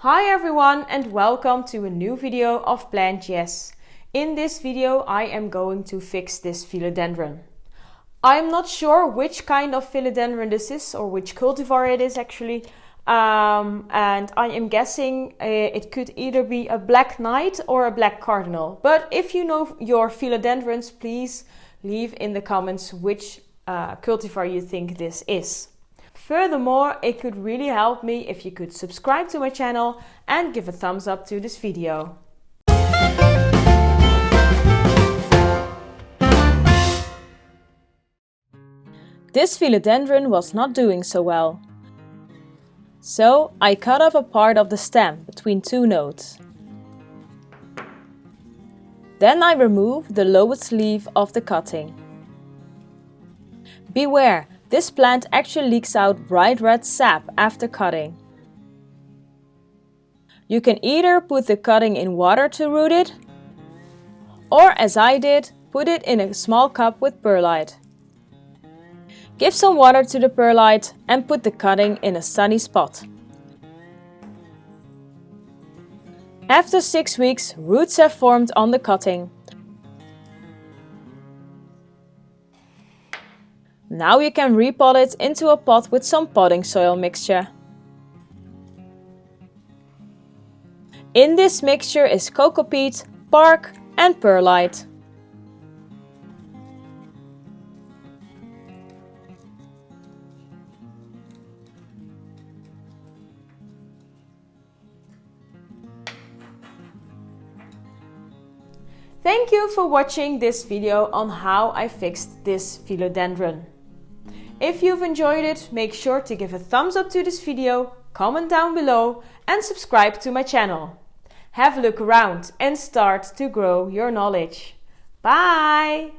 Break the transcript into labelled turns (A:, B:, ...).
A: Hi everyone and welcome to a new video of Plant Yes. In this video I am going to fix this philodendron. I'm not sure which kind of philodendron this is or which cultivar it is actually. And I am guessing it could either be a black knight or a black cardinal. But if you know your philodendrons, please leave in the comments which cultivar you think this is. Furthermore, it could really help me if you could subscribe to my channel and give a thumbs up to this video. This philodendron was not doing so well. So I cut off a part of the stem between two nodes. Then I removed the lowest leaf of the cutting. Beware! This plant actually leaks out bright red sap after cutting. You can either put the cutting in water to root it, or as I did, put it in a small cup with perlite. Give some water to the perlite and put the cutting in a sunny spot. After 6 weeks, roots have formed on the cutting. Now you can repot it into a pot with some potting soil mixture. In this mixture is coco peat, bark and perlite. Thank you for watching this video on how I fixed this philodendron. If you've enjoyed it, make sure to give a thumbs up to this video, comment down below and subscribe to my channel. Have a look around and start to grow your knowledge. Bye!